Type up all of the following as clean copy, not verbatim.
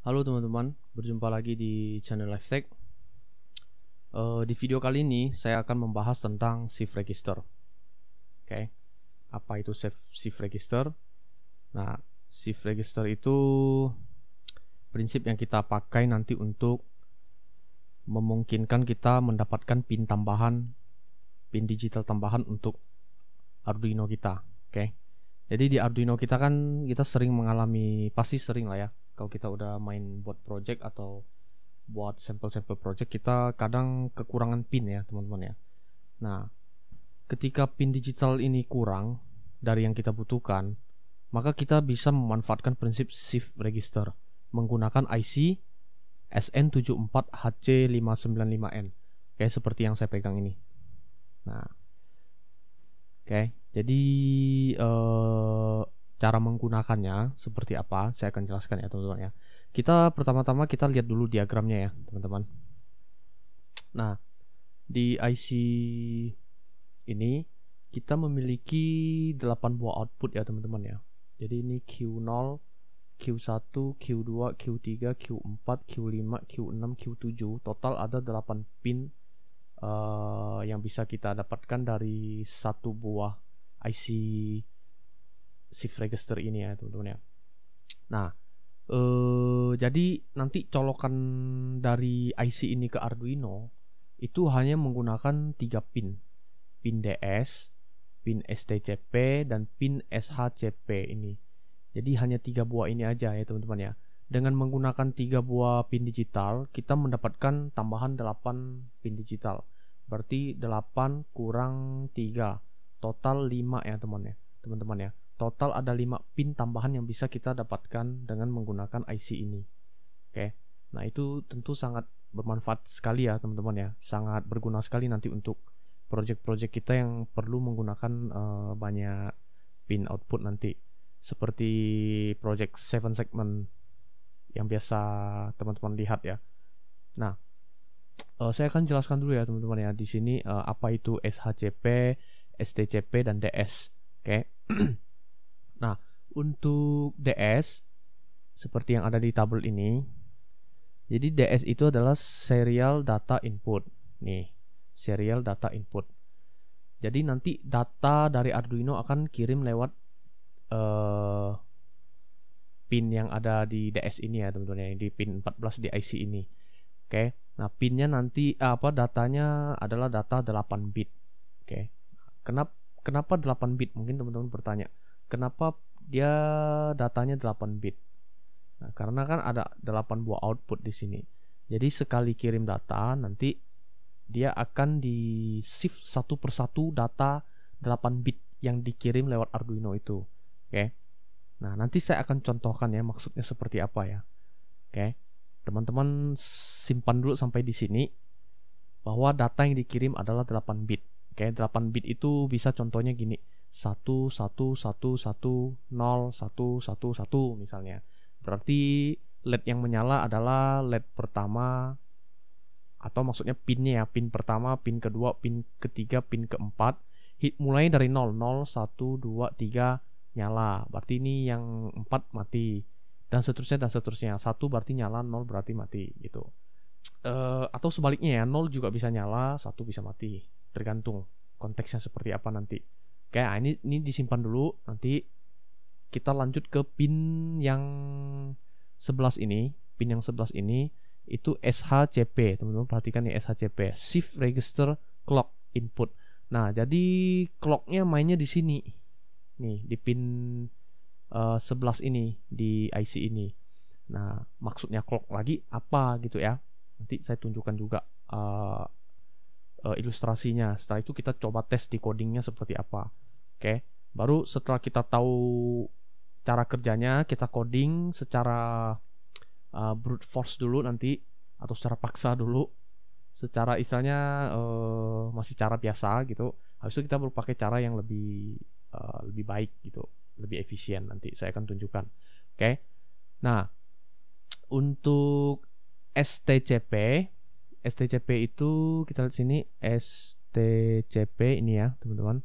Halo teman-teman, berjumpa lagi di channel LifeTech. Di video kali ini saya akan membahas tentang shift register. Oke, apa itu shift register? Nah, shift register itu prinsip yang kita pakai nanti untuk memungkinkan kita mendapatkan pin tambahan, pin digital tambahan untuk Arduino kita. Oke, jadi di Arduino kita kan kita sering mengalami, pasti sering lah ya, kalau kita udah main buat project atau buat sampel-sampel project, kita kadang kekurangan pin ya teman-teman ya. Nah, ketika pin digital ini kurang dari yang kita butuhkan, maka kita bisa memanfaatkan prinsip shift register menggunakan IC SN74HC595N kayak seperti yang saya pegang ini. Nah, oke, jadi cara menggunakannya seperti apa saya akan jelaskan ya teman-teman ya. Kita pertama-tama kita lihat dulu diagramnya ya teman-teman. Nah, di IC ini kita memiliki 8 buah output ya teman-teman ya. Jadi ini Q0, Q1, Q2, Q3, Q4, Q5, Q6, Q7. Total ada 8 pin yang bisa kita dapatkan dari satu buah IC shift register ini ya teman-teman ya. Nah, jadi nanti colokan dari IC ini ke Arduino itu hanya menggunakan 3 pin. Pin DS, pin STCP, dan pin SHCP ini. Jadi hanya 3 buah ini aja ya teman-teman ya. Dengan menggunakan 3 buah pin digital, kita mendapatkan tambahan 8 pin digital. Berarti 8 kurang 3, total 5 ya teman-teman ya. Total ada 5 pin tambahan yang bisa kita dapatkan dengan menggunakan IC ini. Oke. Nah, itu tentu sangat bermanfaat sekali ya teman-teman ya. Sangat berguna sekali nanti untuk project-project kita yang perlu menggunakan banyak pin output nanti. Seperti project 7 segment yang biasa teman-teman lihat ya. Nah, saya akan jelaskan dulu ya teman-teman ya di sini apa itu SHCP, STCP, dan DS. Oke. Nah, untuk DS seperti yang ada di tabel ini, jadi DS itu adalah serial data input. Nih, serial data input. Jadi nanti data dari Arduino akan kirim lewat pin yang ada di DS ini ya teman-teman ya, di pin 14 di IC ini. Oke. Nah, pinnya nanti datanya adalah data 8 bit. Oke. Kenapa 8 bit? Mungkin teman-teman bertanya. Kenapa dia datanya 8 bit? Nah, karena kan ada 8 buah output di sini. Jadi sekali kirim data nanti dia akan di shift satu persatu data 8 bit yang dikirim lewat Arduino itu. Oke. Nah, nanti saya akan contohkan ya maksudnya seperti apa ya. Oke. Teman-teman simpan dulu sampai di sini bahwa data yang dikirim adalah 8 bit. Oke, 8 bit itu bisa contohnya gini. 1 1 1 1 0 1 1 1 misalnya. Berarti LED yang menyala adalah LED pertama, atau maksudnya pinnya ya, pin pertama, pin kedua, pin ketiga, pin keempat. Mulai dari 0 0 1 2 3 nyala. Berarti ini yang 4 mati. Dan seterusnya dan seterusnya. 1 berarti nyala, 0 berarti mati gitu. Atau sebaliknya ya, 0 juga bisa nyala, 1 bisa mati. Tergantung konteksnya seperti apa nanti. Oke, ini disimpan dulu. Nanti kita lanjut ke pin yang 11 ini. Pin yang 11 ini itu SHCP. Teman-teman perhatikan nih, SHCP, shift register clock input. Nah, jadi clocknya mainnya di sini. Nih, di pin 11 ini, di IC ini. Nah, maksudnya clock lagi apa gitu ya. Nanti saya tunjukkan juga ilustrasinya. Setelah itu kita coba tes di codingnya seperti apa. Oke. Baru setelah kita tahu cara kerjanya, kita coding secara brute force dulu nanti, atau secara paksa dulu, secara istilahnya masih cara biasa gitu. Habis itu kita baru pakai cara yang lebih baik gitu, lebih efisien. Nanti saya akan tunjukkan. Oke. Nah, untuk STCP itu kita lihat sini, STCP ini ya teman-teman,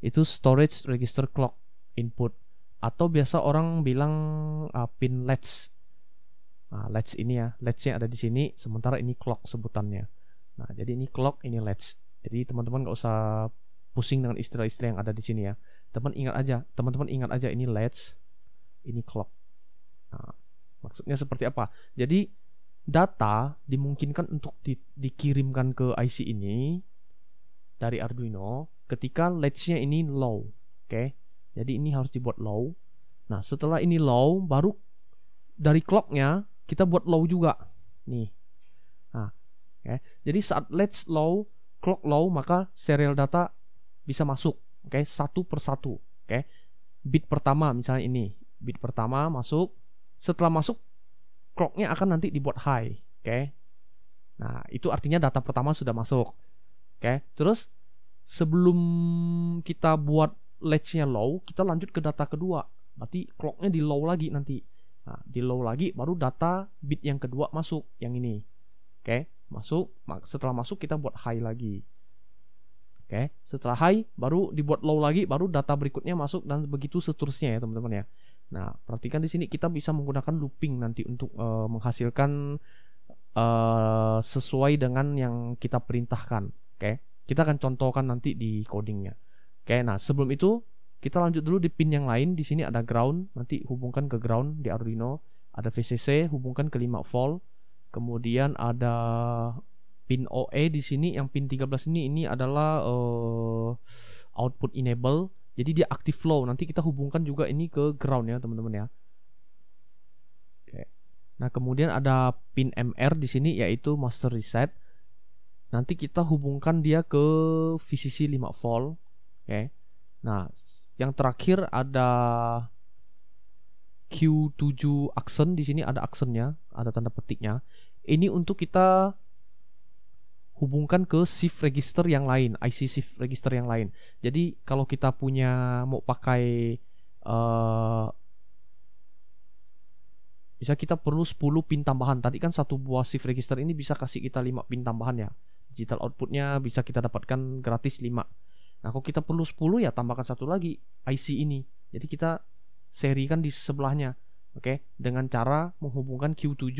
itu storage register clock input, atau biasa orang bilang pin latch. Nah, latch ini ya, latchnya ada di sini, sementara ini clock sebutannya. Nah, jadi ini clock, ini latch. Jadi teman-teman nggak usah pusing dengan istilah-istilah yang ada di sini ya. Teman-teman ingat aja ini latch, ini clock. Nah, maksudnya seperti apa? Jadi data dimungkinkan untuk dikirimkan ke IC ini dari Arduino ketika latch-nya ini low. Oke. Jadi ini harus dibuat low. Nah, setelah ini low, baru dari clock-nya kita buat low juga. Nih. Nah, okay. Jadi saat latch low, clock low, maka serial data bisa masuk. Oke, satu persatu. Oke. Bit pertama misalnya ini. Bit pertama masuk. Setelah masuk, clock-nya akan nanti dibuat high. Oke. Nah, itu artinya data pertama sudah masuk. Oke. Terus sebelum kita buat latch-nya low, kita lanjut ke data kedua. Berarti clock-nya di low lagi nanti. Nah, di low lagi baru data bit yang kedua masuk, yang ini. Oke, masuk. Setelah masuk kita buat high lagi. Oke, setelah high baru dibuat low lagi, baru data berikutnya masuk dan begitu seterusnya ya teman-teman ya. Nah, perhatikan di sini kita bisa menggunakan looping nanti untuk menghasilkan sesuai dengan yang kita perintahkan. Oke, kita akan contohkan nanti di codingnya. Oke, nah sebelum itu kita lanjut dulu di pin yang lain. Di sini ada ground, nanti hubungkan ke ground di Arduino. Ada VCC, hubungkan ke 5 volt. Kemudian ada pin OE di sini, yang pin 13 ini adalah output enable. Jadi dia active flow. Nanti kita hubungkan juga ini ke ground ya teman-teman ya. Oke. Nah kemudian ada pin MR di sini, yaitu master reset. Nanti kita hubungkan dia ke VCC 5 volt. Oke. Nah yang terakhir ada Q7 aksen, di sini ada aksennya, ada tanda petiknya. Ini untuk kita hubungkan ke shift register yang lain, IC shift register yang lain. Jadi kalau kita mau pakai bisa kita perlu 10 pin tambahan. Tadi kan satu buah shift register ini bisa kasih kita 5 pin tambahan ya. Digital outputnya bisa kita dapatkan gratis 5. Nah, kalau kita perlu 10 ya tambahkan satu lagi IC ini. Jadi kita serikan di sebelahnya. Oke, dengan cara menghubungkan Q7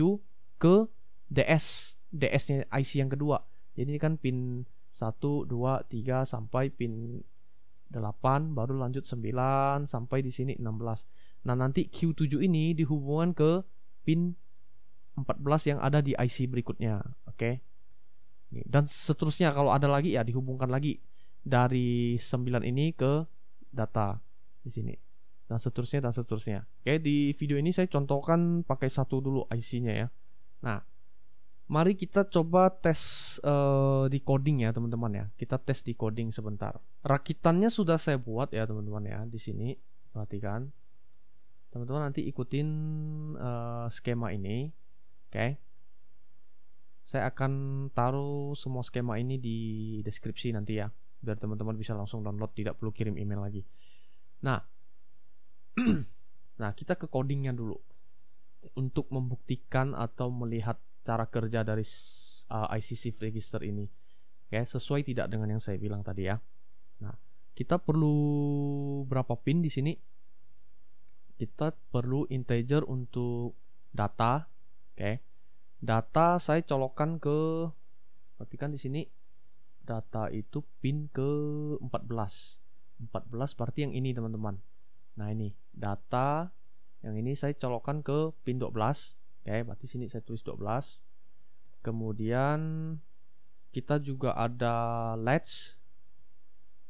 ke DS-nya IC yang kedua. Jadi ini kan pin 1 2 3 sampai pin 8, baru lanjut 9 sampai di sini 16. Nah, nanti Q7 ini dihubungkan ke pin 14 yang ada di IC berikutnya. Oke. Dan seterusnya kalau ada lagi ya dihubungkan lagi dari 9 ini ke data di sini dan seterusnya dan seterusnya. Oke, di video ini saya contohkan pakai satu dulu IC-nya ya. Nah, mari kita coba tes di coding ya teman-teman ya. Kita tes di coding sebentar. Rakitannya sudah saya buat ya teman-teman ya. Di sini perhatikan. Teman-teman nanti ikutin skema ini. Oke. Saya akan taruh semua skema ini di deskripsi nanti ya, biar teman-teman bisa langsung download, tidak perlu kirim email lagi. Nah, nah kita ke codingnya dulu untuk membuktikan atau melihat cara kerja dari IC shift register ini. Oke, sesuai tidak dengan yang saya bilang tadi ya. Nah, kita perlu berapa pin di sini? Kita perlu integer untuk data. Oke. Data saya colokkan ke, perhatikan di sini data itu pin ke 14. 14 berarti yang ini teman-teman. Nah, ini data yang ini saya colokkan ke pin 12. Oke, berarti sini saya tulis 12. Kemudian kita juga ada latch.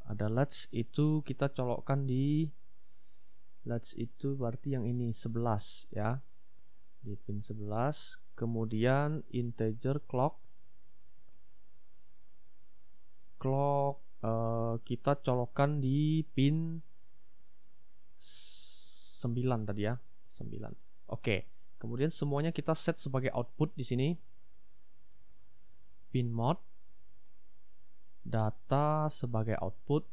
Ada latch itu kita colokkan di latch itu berarti yang ini 11 ya. Di pin 11. Kemudian integer clock kita colokkan di pin 9 tadi ya, 9. Oke. Kemudian semuanya kita set sebagai output di sini. Pin mode data sebagai output.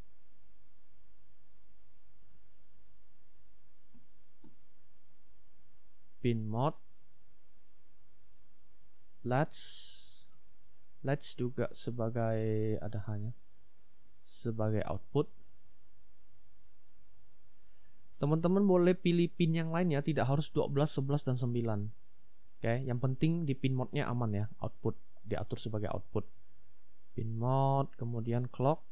Pin mode latch juga sebagai sebagai output. Teman-teman boleh pilih pin yang lain ya, tidak harus 12, 11 dan 9. Oke, yang penting di pin mode-nya aman ya, output diatur sebagai output. Pin mode, kemudian clock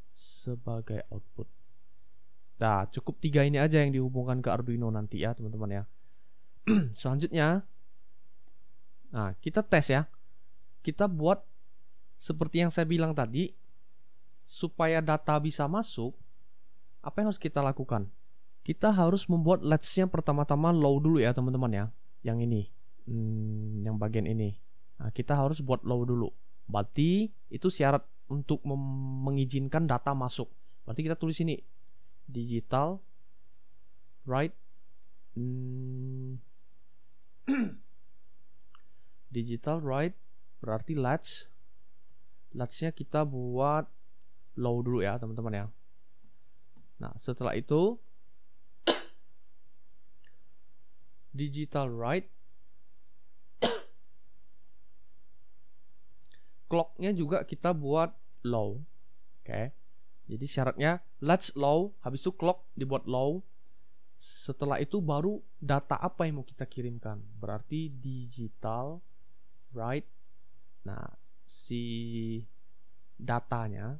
sebagai output. Nah, cukup 3 ini aja yang dihubungkan ke Arduino nanti ya, teman-teman ya. Selanjutnya, nah kita tes ya. Kita buat seperti yang saya bilang tadi, supaya data bisa masuk, apa yang harus kita lakukan? Kita harus membuat latch-nya pertama-tama low dulu ya teman-teman ya. Yang ini, yang bagian ini. Nah, kita harus buat low dulu. Berarti itu syarat untuk mengizinkan data masuk. Berarti kita tulis ini digital write digital write berarti latch-nya kita buat low dulu ya teman-teman ya. Nah, setelah itu digital write clock-nya juga kita buat low. Oke. Jadi syaratnya latch low, habis itu clock dibuat low. Setelah itu baru data apa yang mau kita kirimkan. Berarti digital write. Nah, si datanya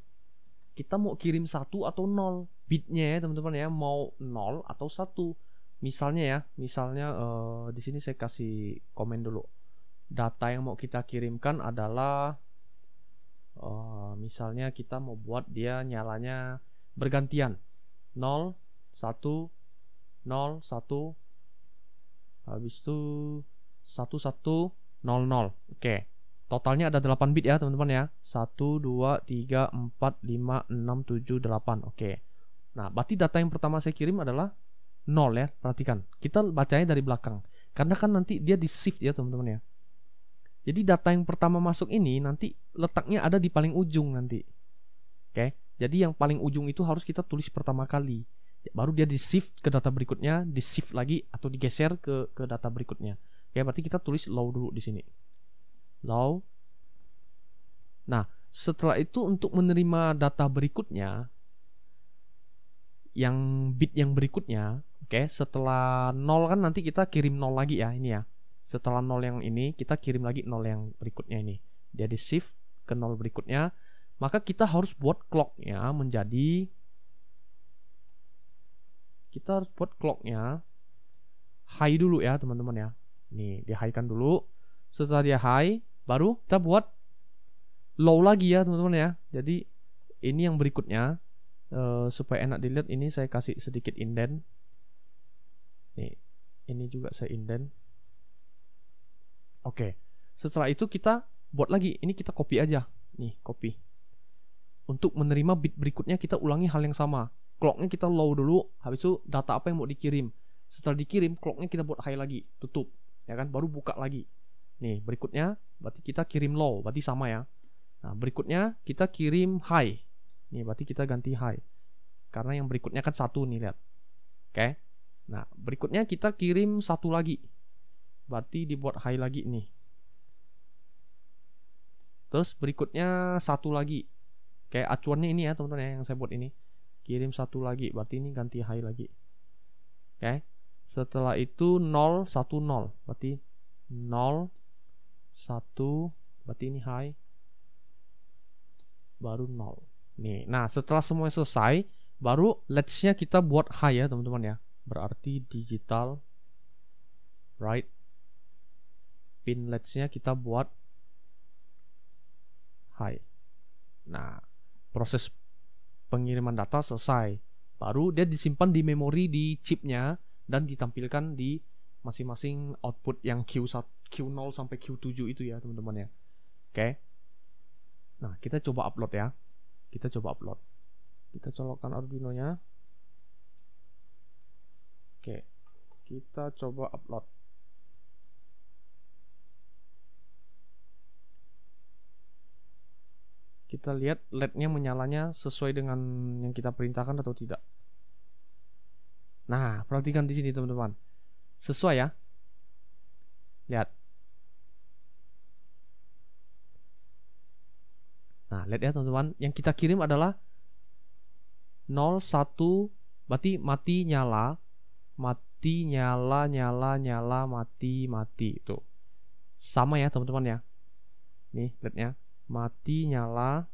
kita mau kirim 1 atau 0 bitnya ya teman-teman ya, mau 0 atau 1. Misalnya di sini saya kasih komen dulu. Data yang mau kita kirimkan adalah misalnya kita mau buat dia nyalanya bergantian 0 1 0 1 habis itu 1 1 0 0. Oke. Totalnya ada 8 bit ya teman-teman ya. 1 2 3 4 5 6 7 8. Oke. Nah, berarti data yang pertama saya kirim adalah 0 ya. Perhatikan. Kita bacanya dari belakang. Karena kan nanti dia di shift ya teman-teman ya. Jadi data yang pertama masuk ini nanti letaknya ada di paling ujung nanti. Oke. Jadi yang paling ujung itu harus kita tulis pertama kali. Baru dia di shift ke data berikutnya, di shift lagi atau digeser ke data berikutnya. Oke, berarti kita tulis low dulu di sini. Low. Nah, setelah itu untuk menerima data berikutnya, yang bit yang berikutnya, oke, setelah 0 kan nanti kita kirim 0 lagi ya, ini ya. Setelah 0 yang ini, kita kirim lagi 0 yang berikutnya ini. Dia di shift ke 0 berikutnya, maka kita harus buat clock-nya menjadi, kita harus buat clock-nya high dulu ya teman-teman ya. Nih, di high-kan dulu. Setelah dia high, baru kita buat low lagi ya teman-teman ya. Jadi ini yang berikutnya, supaya enak dilihat, ini saya kasih sedikit indent. Nih, ini juga saya indent. Oke. Setelah itu kita buat lagi. Ini kita copy aja. Nih, copy. Untuk menerima bit berikutnya kita ulangi hal yang sama. Clock-nya kita low dulu, habis itu data apa yang mau dikirim. Setelah dikirim, clock-nya kita buat high lagi, tutup. Ya kan? Baru buka lagi. Nih, berikutnya berarti kita kirim low, berarti sama ya. Nah, berikutnya kita kirim high. Nih, berarti kita ganti high. Karena yang berikutnya kan 1 nih, lihat. Oke. Nah, berikutnya kita kirim 1 lagi. Berarti dibuat high lagi nih. Terus berikutnya 1 lagi. Kayak acuannya ini ya teman-teman ya, yang saya buat ini. Kirim 1 lagi, berarti ini ganti high lagi. Oke. Setelah itu 0 1 0. Berarti 0 1, berarti ini high. Baru 0. Nih, nah setelah semuanya selesai, baru latch-nya kita buat high ya teman-teman ya. Berarti digital write pin latch-nya kita buat high. Nah, proses pengiriman data selesai. Baru dia disimpan di memori di chipnya dan ditampilkan di masing-masing output yang Q1, Q0 sampai Q7 itu ya teman-teman ya. Oke. Nah, kita coba upload ya. Kita coba upload. Kita colokkan Arduino-nya. Oke. Kita coba upload. Kita lihat LED-nya menyalanya sesuai dengan yang kita perintahkan atau tidak. Nah, perhatikan di sini teman-teman. Sesuai ya. Lihat. Nah, lihat ya teman-teman. Yang kita kirim adalah 0 1, berarti mati nyala, mati, nyala, nyala, nyala, mati, mati. Itu sama ya teman-teman ya. Nih lihatnya, mati, nyala.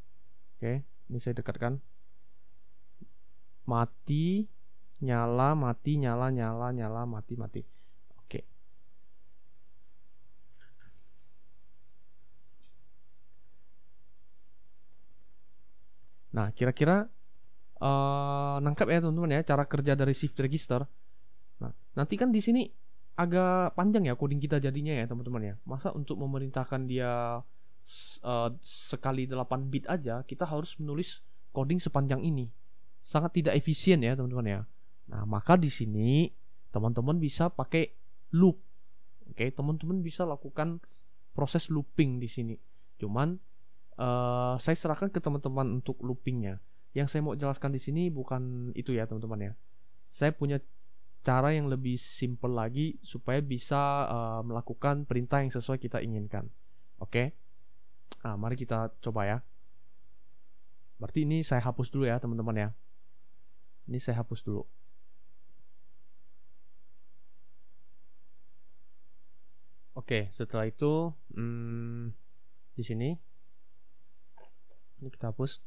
Oke, ini saya dekatkan. Mati, nyala, mati, nyala, nyala, nyala, mati, mati. Oke. Nah, kira-kira nangkap ya teman-teman ya cara kerja dari shift register. Nah, nanti kan di sini agak panjang ya coding kita jadinya ya teman-teman ya. Masa untuk memerintahkan dia sekali 8 bit aja kita harus menulis coding sepanjang ini. Sangat tidak efisien ya teman-teman ya. Nah, maka di sini teman-teman bisa pakai loop. Oke, teman-teman bisa lakukan proses looping di sini. Cuman saya serahkan ke teman-teman untuk loopingnya. Yang saya mau jelaskan di sini bukan itu ya teman-teman ya. Saya punya cara yang lebih simple lagi supaya bisa melakukan perintah yang sesuai kita inginkan. Oke. Nah, mari kita coba ya. Berarti ini saya hapus dulu ya teman-teman ya. Ini saya hapus dulu. Oke, setelah itu di sini ini kita hapus.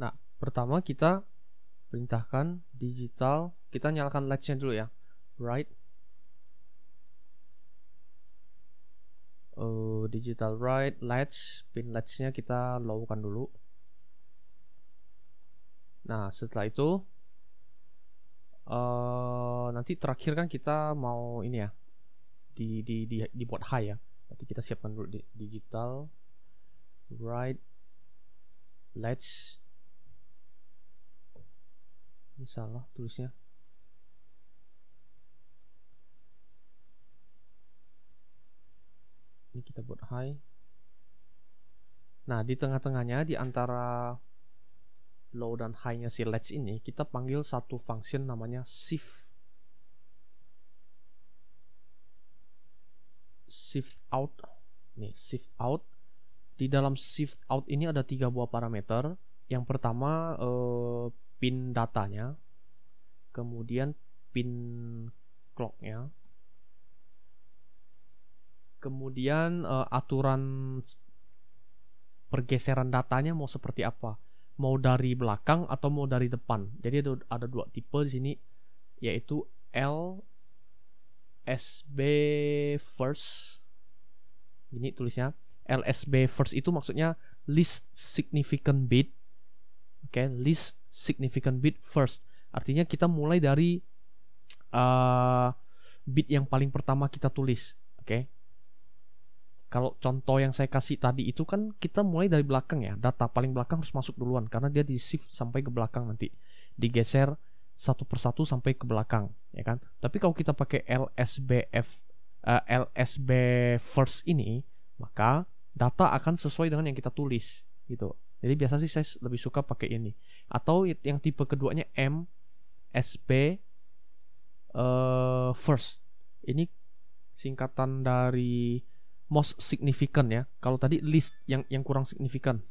Nah, pertama kita perintahkan digital, kita nyalakan latch-nya dulu ya. Write digital write latch, pin latch-nya kita low-kan dulu. Nah, setelah itu nanti terakhir kan kita mau ini ya. Dibuat high ya. Nanti kita siapkan dulu digital write latch. Ini salah tulisnya. Ini kita buat high. Nah, di tengah-tengahnya di antara low dan high-nya si latch ini kita panggil satu function namanya shift out. Nih, shift out. Di dalam shift out ini ada 3 buah parameter. Yang pertama pin datanya, kemudian pin clocknya, kemudian aturan pergeseran datanya mau seperti apa, mau dari belakang atau mau dari depan. Jadi ada 2 tipe di sini, yaitu LSB first. Ini tulisnya LSB first itu maksudnya least significant bit. Oke, least significant bit first. Artinya kita mulai dari bit yang paling pertama kita tulis. Oke. Kalau contoh yang saya kasih tadi itu kan kita mulai dari belakang ya. Data paling belakang harus masuk duluan karena dia di shift sampai ke belakang nanti. Digeser satu persatu sampai ke belakang, ya kan? Tapi kalau kita pakai LSB first ini, maka data akan sesuai dengan yang kita tulis gitu. Jadi biasa sih saya lebih suka pakai ini. Atau yang tipe keduanya MSB first. Ini singkatan dari most significant ya. Kalau tadi least yang kurang signifikan.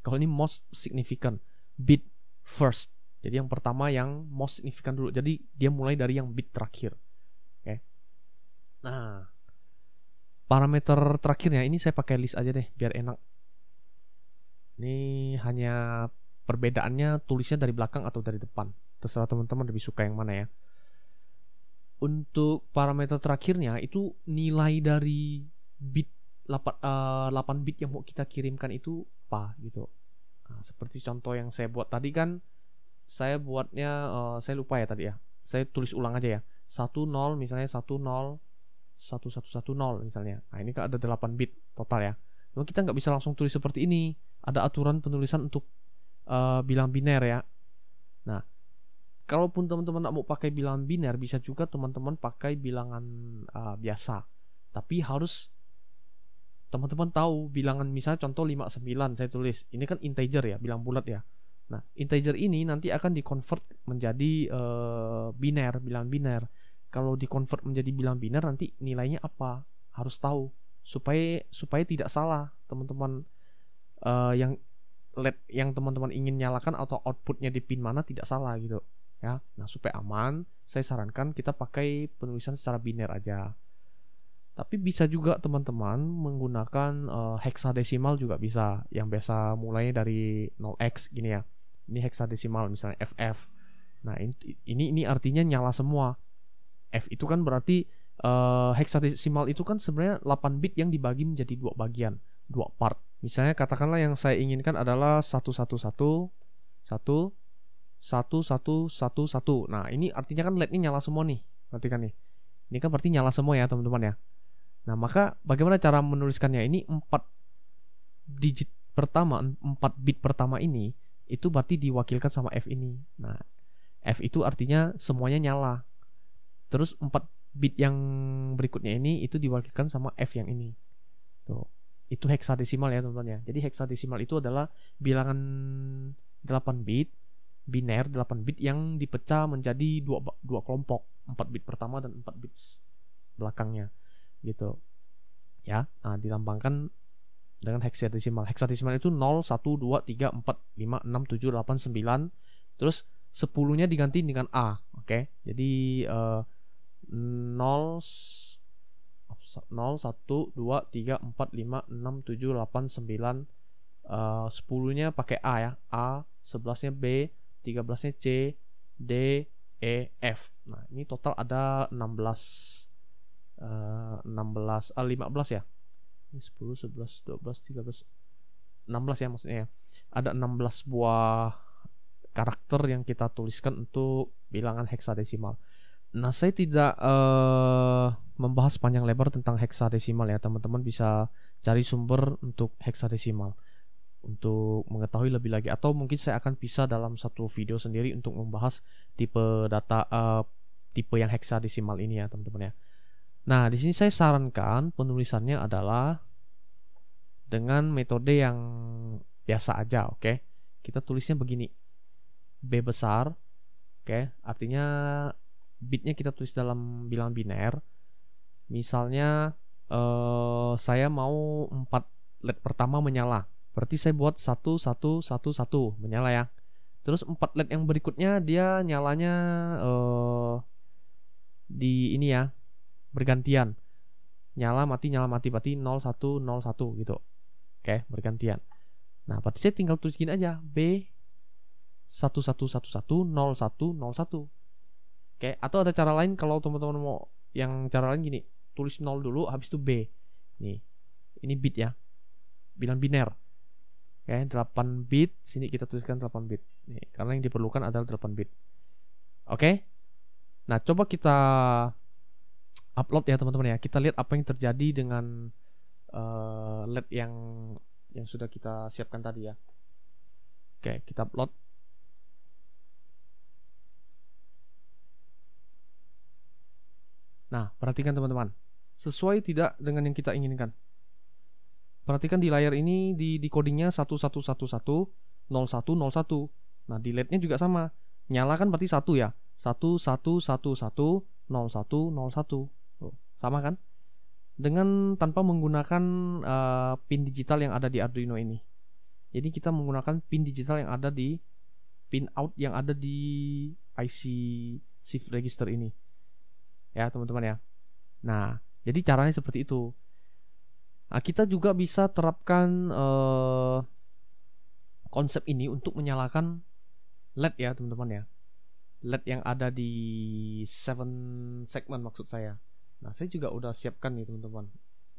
Kalau ini most significant bit first. Jadi yang pertama yang most significant dulu. Jadi dia mulai dari yang bit terakhir. Oke. Nah, parameter terakhirnya ini saya pakai list aja deh biar enak. Ini hanya perbedaannya tulisnya dari belakang atau dari depan. Terserah teman-teman lebih suka yang mana ya. Untuk parameter terakhirnya itu nilai dari bit 8 bit yang mau kita kirimkan itu apa gitu. Nah, seperti contoh yang saya buat tadi kan, saya buatnya saya lupa ya tadi ya. Saya tulis ulang aja ya. 10 misalnya 10 misalnya. Nah, ini kan ada 8 bit total ya. Lalu kita nggak bisa langsung tulis seperti ini. Ada aturan penulisan untuk bilang biner ya. Nah, kalaupun teman-teman nggak mau pakai bilangan biner, bisa juga teman-teman pakai bilangan biasa. Tapi harus teman-teman tahu bilangan, misalnya contoh 59 saya tulis. Ini kan integer ya, bilang bulat ya. Nah, integer ini nanti akan di-convert menjadi biner, bilangan biner. Kalau di-convert menjadi bilangan biner nanti nilainya apa? Harus tahu supaya tidak salah teman-teman, yang teman-teman ingin nyalakan atau outputnya di pin mana tidak salah gitu. ya. Nah, supaya aman, saya sarankan kita pakai penulisan secara biner aja. Tapi bisa juga teman-teman menggunakan heksadesimal juga bisa, yang biasa mulai dari 0x gini ya. Ini heksadesimal misalnya FF. Nah, ini artinya nyala semua. F itu kan berarti heksadesimal itu kan sebenarnya 8 bit yang dibagi menjadi dua bagian, dua part. Misalnya katakanlah yang saya inginkan adalah 111 1 Nah, ini artinya kan LED-nya nyala semua nih. Perhatikan nih. Ini kan berarti nyala semua ya, teman-teman ya. Nah, maka bagaimana cara menuliskannya? Ini 4 digit pertama, 4 bit pertama ini itu berarti diwakilkan sama F ini. Nah, F itu artinya semuanya nyala. Terus 4 bit yang berikutnya ini itu diwakilkan sama F yang ini. Tuh. Itu heksadesimal ya, teman-teman ya. Jadi heksadesimal itu adalah bilangan 8 bit, biner 8 bit yang dipecah menjadi dua kelompok, 4 bit pertama dan 4 bit belakangnya. Gitu. Ya, nah dilambangkan dengan heksadesimal. Heksadesimal itu 0 1 2 3 4 5 6 7 8 9. Terus 10-nya diganti dengan A, oke? Jadi 0 1 2 3 4 5 6 7 8 9. 10-nya pakai A ya. A, 11-nya B, 13-nya C, D, E, F. Nah, ini total ada 15 ya. Ini 10, 11, 12, 13, 16 ya maksudnya ya. Ada 16 buah karakter yang kita tuliskan untuk bilangan heksadesimal. Nah, saya tidak membahas panjang lebar tentang heksadesimal ya. Teman-teman bisa cari sumber untuk heksadesimal untuk mengetahui lebih lagi, atau mungkin saya akan pisah dalam satu video sendiri untuk membahas tipe data tipe yang heksadesimal ini ya, teman-teman ya. Nah, di sini saya sarankan penulisannya adalah dengan metode yang biasa aja, oke? Kita tulisnya begini. B besar, oke? Artinya bitnya kita tulis dalam bilangan biner. Misalnya saya mau 4 LED pertama menyala. Berarti saya buat 1 1 1 1 menyala ya. Terus 4 LED yang berikutnya dia nyalanya di ini ya, bergantian. Nyala mati berarti 0 1 0 1 gitu. Oke, bergantian. Nah, berarti saya tinggal tulis gini aja. B 1 1 1 1 0 1 0 1. Oke, atau ada cara lain kalau teman-teman mau yang cara lain gini. Tulis 0 dulu habis itu B. Nih. Ini bit ya. Bilang biner. Oke, 8 bit. Sini kita tuliskan 8 bit. Nih, karena yang diperlukan adalah 8 bit. Oke. Nah, coba kita upload ya teman-teman ya. Kita lihat apa yang terjadi dengan LED yang sudah kita siapkan tadi ya. Oke, kita upload. Nah, perhatikan teman-teman. Sesuai tidak dengan yang kita inginkan. Perhatikan di layar ini di codingnya 1111 0101. Nah, di LED-nya juga sama. Nyala kan berarti 1 ya. 1111 0101. Sama kan? Dengan tanpa menggunakan pin digital yang ada di Arduino ini. Jadi kita menggunakan pin digital yang ada di pin out yang ada di IC shift register ini. Ya, teman-teman ya. Nah, jadi caranya seperti itu. Nah, kita juga bisa terapkan konsep ini untuk menyalakan LED ya, teman-teman ya. LED yang ada di 7 segmen maksud saya. Nah, saya juga udah siapkan nih teman-teman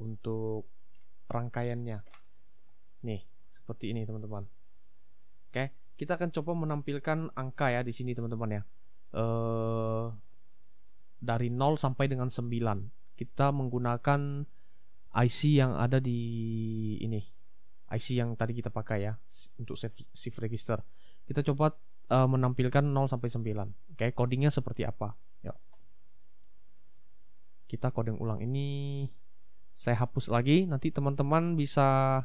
untuk rangkaiannya. Nih, seperti ini teman-teman. Oke, kita akan coba menampilkan angka ya di sini teman-teman ya. Dari 0 sampai dengan 9. Kita menggunakan IC yang ada di ini. IC yang tadi kita pakai ya untuk shift register. Kita coba menampilkan 0 sampai 9. Oke, codingnya seperti apa? Yuk. Kita coding ulang ini. Saya hapus lagi. Nanti teman-teman bisa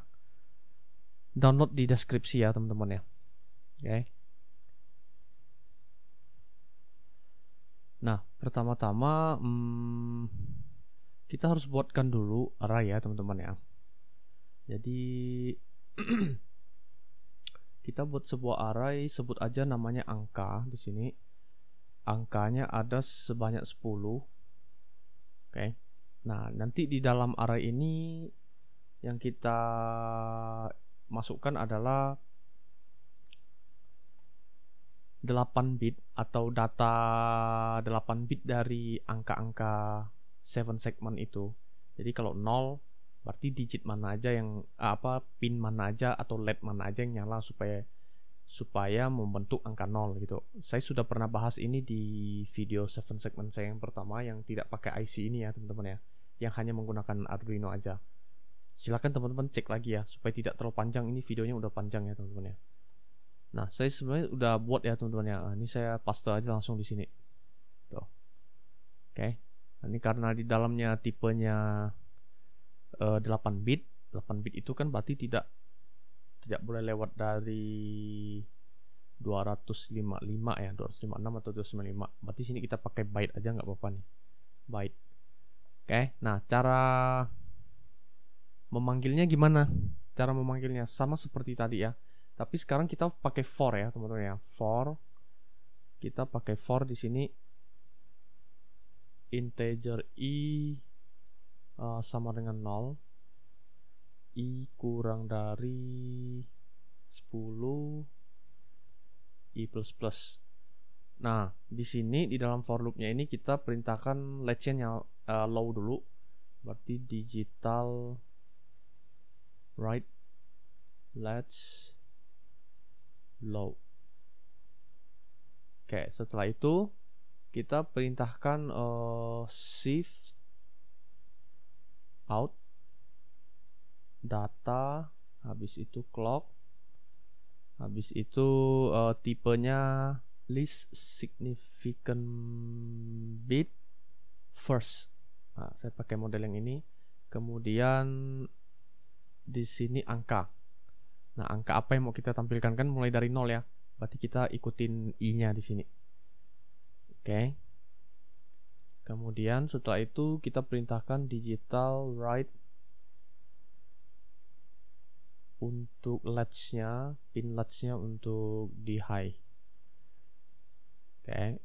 download di deskripsi ya teman-teman ya. Oke. Nah, pertama-tama kita harus buatkan dulu array ya teman-teman ya. Jadi kita buat sebuah array, sebut aja namanya angka di sini. angkanya ada sebanyak 10. Oke. Nah, nanti di dalam array ini yang kita masukkan adalah 8 bit atau data 8 bit dari angka-angka 7 segment itu. Jadi kalau 0 berarti digit mana aja yang pin mana aja atau LED mana aja yang nyala supaya membentuk angka 0 gitu. Saya sudah pernah bahas ini di video 7 segment saya yang pertama yang tidak pakai IC ini ya teman-teman ya, yang hanya menggunakan Arduino aja. Silakan teman-teman cek lagi ya supaya tidak terlalu panjang, ini videonya udah panjang ya teman-teman ya. Nah, saya sebenarnya udah buat ya teman-teman ya. Ini saya paste aja langsung di sini. Tuh. Oke. Nah, ini karena di dalamnya tipenya 8 bit. 8 bit itu kan berarti tidak boleh lewat dari 255 ya, 256 atau 295. Berarti sini kita pakai byte aja nggak apa-apa nih. Byte. Oke. Nah, cara memanggilnya gimana? Cara memanggilnya sama seperti tadi ya. Tapi sekarang kita pakai for ya, teman-teman ya. For. Kita pakai for di sini. Integer i sama dengan 0. I kurang dari 10. I plus plus. Nah, di sini di dalam for loopnya ini kita perintahkan latch-nya low dulu. Berarti digital write latch low. Oke, setelah itu kita perintahkan shift out data, habis itu clock, habis itu tipenya least significant bit first. Nah, saya pakai model yang ini. Kemudian di sini angka. Nah, angka apa yang mau kita tampilkan kan mulai dari 0 ya. Berarti kita ikutin i-nya di sini. Oke. Kemudian setelah itu kita perintahkan digital write untuk latch-nya, pin latch-nya untuk di high. Oke.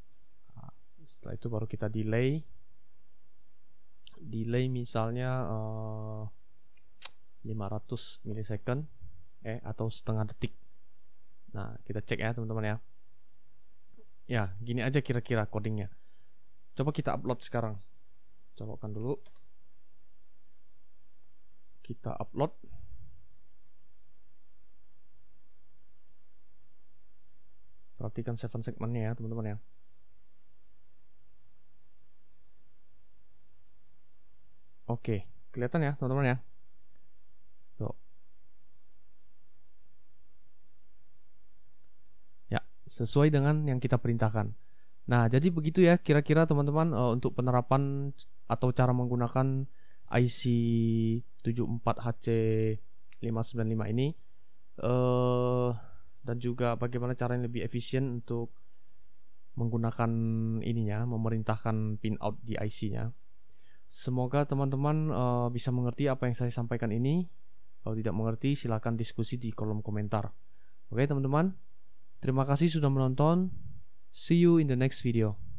Nah, setelah itu baru kita delay. Delay misalnya 500 milisecond atau setengah detik. Nah, kita cek ya teman-teman ya. Ya, gini aja kira-kira codingnya. Coba kita upload sekarang. Colokan dulu. Kita upload. Perhatikan 7 segmentnya ya teman-teman ya. Oke, kelihatan ya teman-teman ya. Tuh. Ya, sesuai dengan yang kita perintahkan. Nah, jadi begitu ya kira-kira teman-teman untuk penerapan atau cara menggunakan IC 74HC595 ini dan juga bagaimana cara yang lebih efisien untuk menggunakan ininya, memerintahkan pin out di IC-nya. Semoga teman-teman bisa mengerti apa yang saya sampaikan ini. Kalau tidak mengerti, silakan diskusi di kolom komentar. Oke teman-teman, terima kasih sudah menonton. See you in the next video.